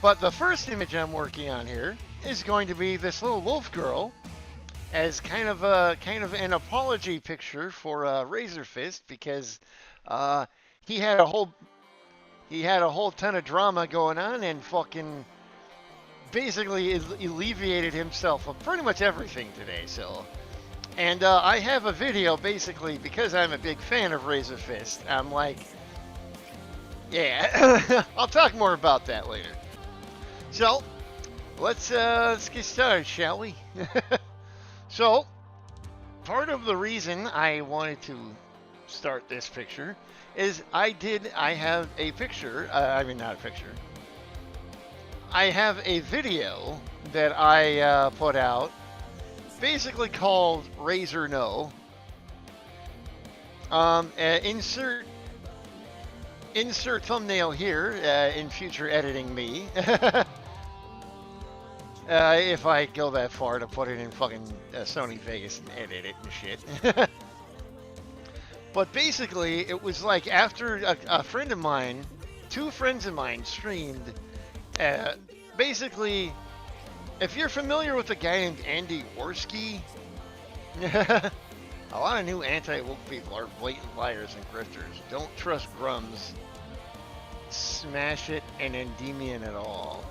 But the first image I'm working on here is going to be this little wolf girl as kind of an apology picture for Razorfist because he had a whole ton of drama going on and fucking basically alleviated himself of pretty much everything today. So, and I have a video basically because I'm a big fan of Razorfist. I'm like, yeah, I'll talk more about that later. So, let's get started, shall we? So, part of the reason I wanted to start this picture is I have a picture, not a picture. I have a video that I put out, basically called Razor No. Insert thumbnail here in future editing me. If I go that far to put it in fucking Sony Vegas and edit it and shit. But basically, it was like after a friend of mine, two friends of mine streamed. Basically, if you're familiar with a guy named Andy Worski, a lot of new anti-woke people are blatant liars and grifters. Don't trust Grums. Smash it and Endymion at all.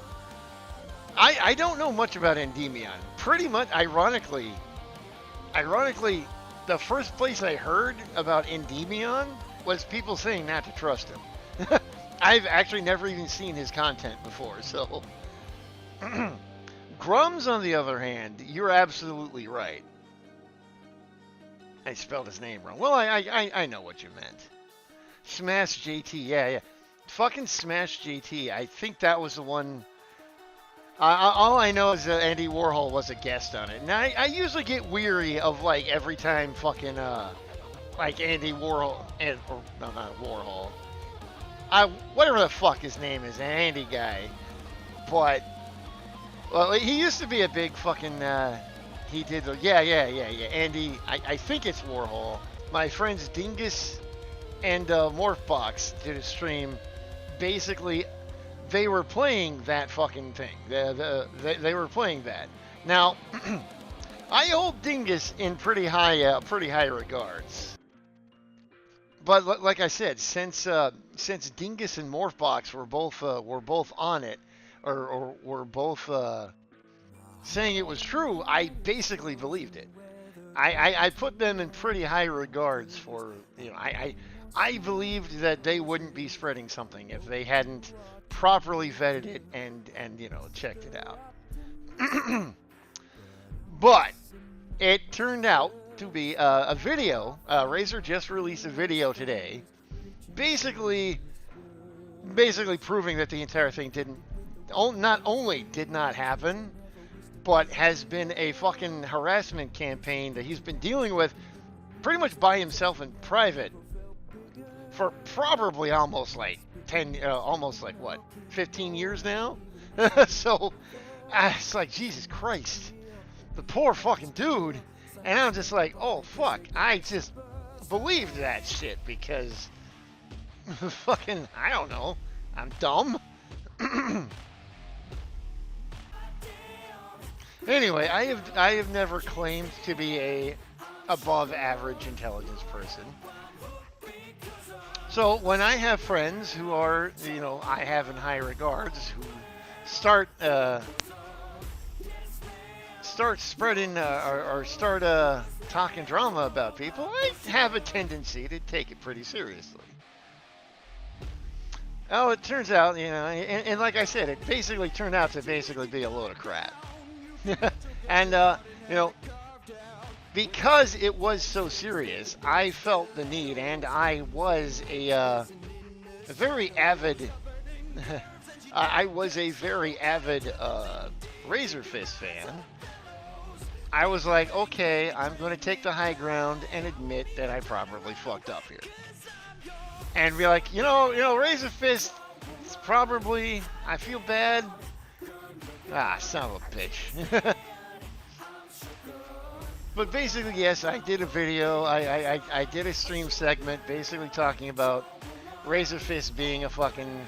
I don't know much about Endymion. Pretty much, ironically, the first place I heard about Endymion was people saying not to trust him. I've actually never even seen his content before, so. Grums, on the other hand, you're absolutely right. I spelled his name wrong. Well, I know what you meant. Smash JT, yeah. Fucking Smash JT. I think that was the one. All I know is that Andy Warhol was a guest on it. And I usually get weary of, like, every time fucking, like, Andy Warhol, no, not Warhol. Whatever the fuck his name is, an Andy guy. But, well, he used to be a big fucking, he did, yeah, Andy, I think it's Warhol. My friends Dingus and Morphbox did a stream, basically. They were playing that fucking thing. They were playing that. Now, I hold Dingus in pretty high regards. But like I said, since Dingus and Morphbox were both on it, or were both saying it was true, I basically believed it. I put them in pretty high regards for, you know, I believed that they wouldn't be spreading something if they hadn't properly vetted it and you know, checked it out. But it turned out to be a video. Razer just released a video today, basically proving that the entire thing not only did not happen, but has been a fucking harassment campaign that he's been dealing with pretty much by himself in private for probably almost like 15 years now. So it's like, Jesus Christ, the poor fucking dude. And I'm just like, oh fuck, I just believed that shit because fucking, I don't know, I'm dumb. Anyway, I have never claimed to be a above average intelligence person. So when I have friends who are, you know, I have in high regards, who start spreading or start talking drama about people, I have a tendency to take it pretty seriously. Oh, it turns out, you know, and like I said, it basically turned out to basically be a load of crap. And, you know, because it was so serious, I felt the need, and I was a very avid, Razorfist fan. I was like, okay, I'm going to take the high ground and admit that I probably fucked up here. And be like, you know, Razorfist, it's probably, I feel bad. Ah, son of a bitch. But basically, yes, I did a video. I did a stream segment basically talking about Razorfist being a fucking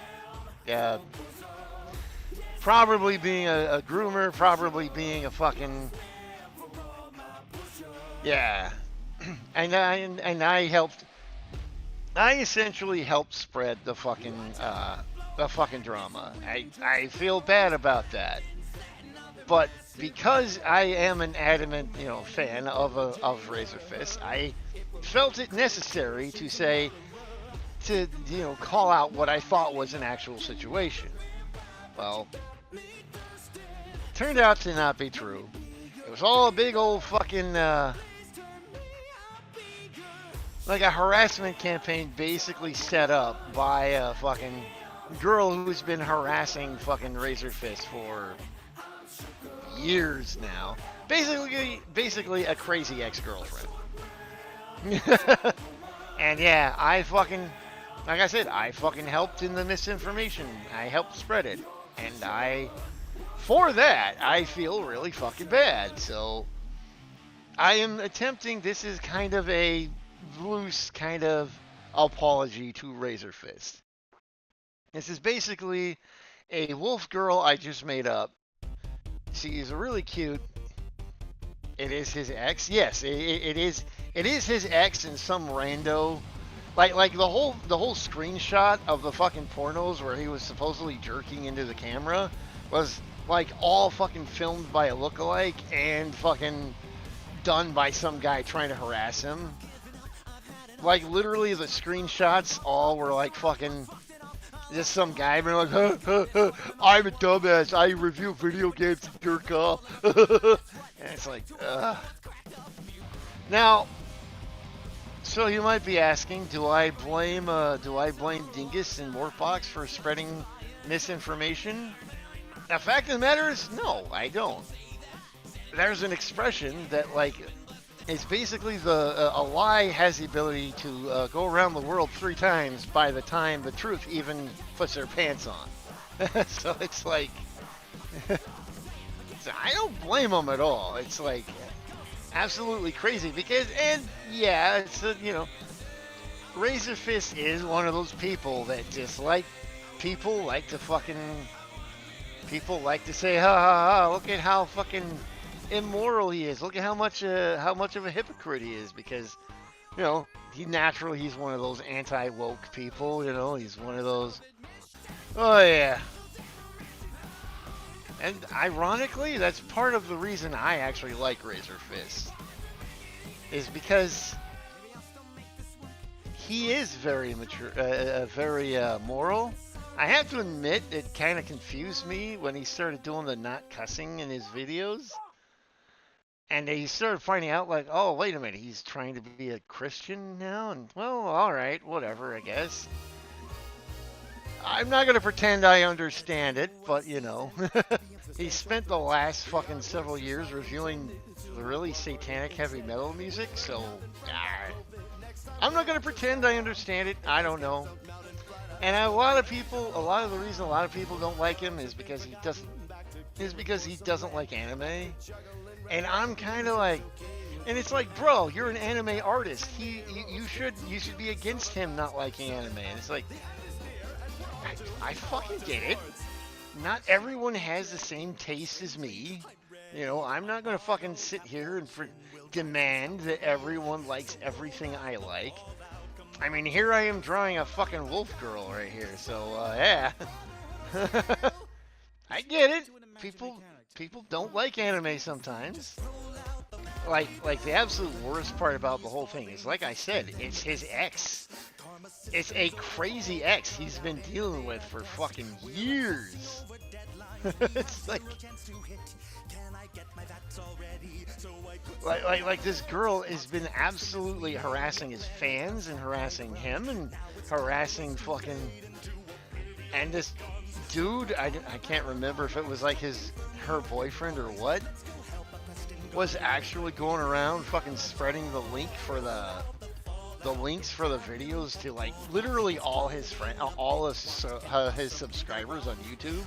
probably being a groomer, probably being a fucking, yeah. And I essentially helped spread the fucking drama. I feel bad about that, but because I am an adamant, fan of Razorfist, I felt it necessary to say, to call out what I thought was an actual situation. Well, turned out to not be true. It was all a big old fucking like a harassment campaign, basically set up by a fucking girl who's been harassing fucking Razorfist for years now. Basically a crazy ex-girlfriend. And yeah, like I said, I fucking helped in the misinformation. I helped spread it. And for that, I feel really fucking bad. So, I am attempting, this is kind of a loose kind of apology to Razorfist. This is basically a wolf girl I just made up. She is really cute. It is his ex. Yes, it is his ex and some rando. Like the whole screenshot of the fucking pornos where he was supposedly jerking into the camera was like all fucking filmed by a lookalike and fucking done by some guy trying to harass him. Like literally the screenshots all were like fucking just some guy being like, I'm a dumbass. I review video games and jerk off. And it's like, ugh. Now, so you might be asking, do I blame Dingus and Warpbox for spreading misinformation? The fact of the matter is, no, I don't. There's an expression that it's basically a lie has the ability to go around the world 3 times by the time the truth even puts their pants on. So it's like, I don't blame them at all. It's like absolutely crazy because, and yeah, it's Razorfist is one of those people that just people like to say, ha ha ha, look at how fucking immoral he is. Look at how much of a hypocrite he is because, he's one of those anti-woke people, he's one of those, oh yeah. And ironically, that's part of the reason I actually like Razorfist, is because he is very mature, very moral. I have to admit, it kind of confused me when he started doing the not cussing in his videos. And he started finding out, oh, wait a minute, he's trying to be a Christian now? And, well, alright, whatever, I guess. I'm not going to pretend I understand it, but, he spent the last fucking several years reviewing really satanic heavy metal music, so, I'm not going to pretend I understand it. I don't know. And a lot of the reason a lot of people don't like him is because he doesn't like anime. And I'm kind of like, and it's like, bro, you're an anime artist. You should be against him not liking anime. And it's like, I fucking get it. Not everyone has the same taste as me. I'm not gonna fucking sit here and demand that everyone likes everything I like. I mean, here I am drawing a fucking wolf girl right here, so yeah. I get it. People don't like anime sometimes. Like the absolute worst part about the whole thing is, like I said, it's his ex. It's a crazy ex he's been dealing with for fucking years. It's like this girl has been absolutely harassing his fans and harassing him and harassing fucking, and this dude, I can't remember if it was like her boyfriend or what, was actually going around fucking spreading the link for the links for the videos to literally all his his subscribers on YouTube.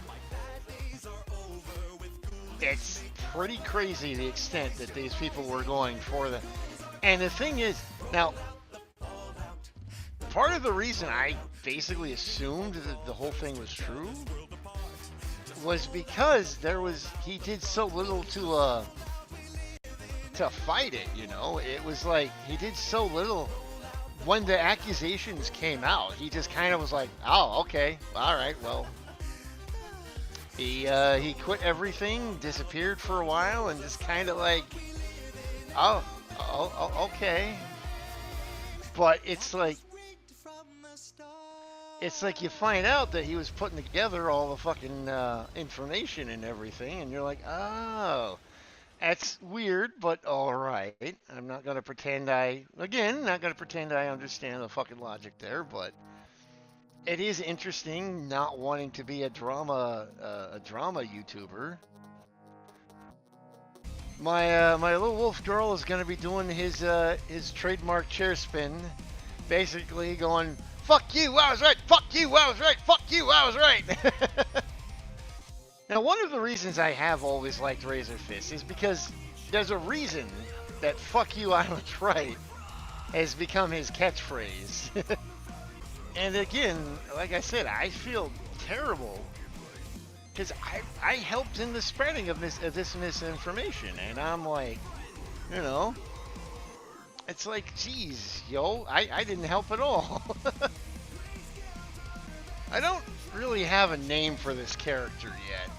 It's pretty crazy the extent that these people were going for the. And the thing is, now, part of the reason I basically assumed that the whole thing was true was because he did so little to fight it, you know. It was like he did so little when the accusations came out. He just kind of was like, "Oh, okay, all right, well." He quit everything, disappeared for a while, and just kind of like, okay. But it's like you find out that he was putting together all the fucking information and everything, and you're like, oh, that's weird, but all right. I'm not gonna pretend not gonna pretend I understand the fucking logic there, but it is interesting not wanting to be a drama YouTuber. My little wolf girl is gonna be doing his trademark chair spin, basically going, "Fuck you, I was right. Fuck you, I was right. Fuck you, I was right." Now, one of the reasons I have always liked Razorfist is because there's a reason that "fuck you, I was right" has become his catchphrase. And again, like I said, I feel terrible because I helped in the spreading of this misinformation, and I'm like, you know, it's like, geez, yo, I didn't help at all. I don't really have a name for this character yet.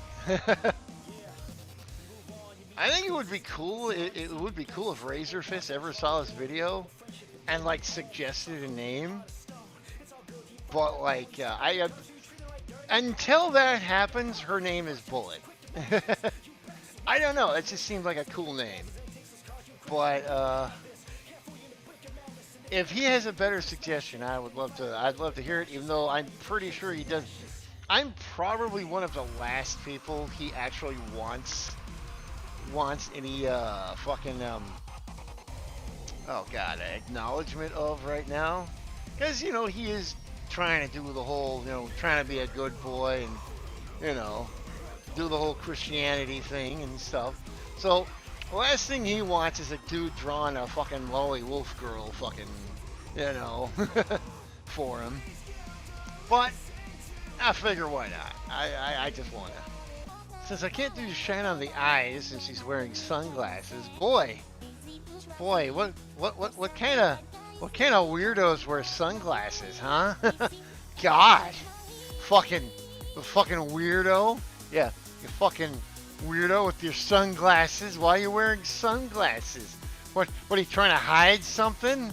I think it would be cool. It would be cool if Razorfist ever saw this video and like suggested a name. But like, until that happens, her name is Bullet. I don't know. It just seemed like a cool name. But if he has a better suggestion, I'd love to hear it. Even though I'm pretty sure he does. I'm probably one of the last people he actually wants any fucking oh god, acknowledgement of right now, because you know he is trying to do the whole, you know, trying to be a good boy and, you know, do the whole Christianity thing and stuff. So, the last thing he wants is a dude drawing a fucking lolly wolf girl fucking, you know, for him. But, I figure why not? I just wanna. Since I can't do shine on the eyes since she's wearing sunglasses, boy, what kind of weirdos wear sunglasses, huh? God, fucking weirdo. Yeah, you fucking weirdo with your sunglasses. Why are you wearing sunglasses? What are you trying to hide something?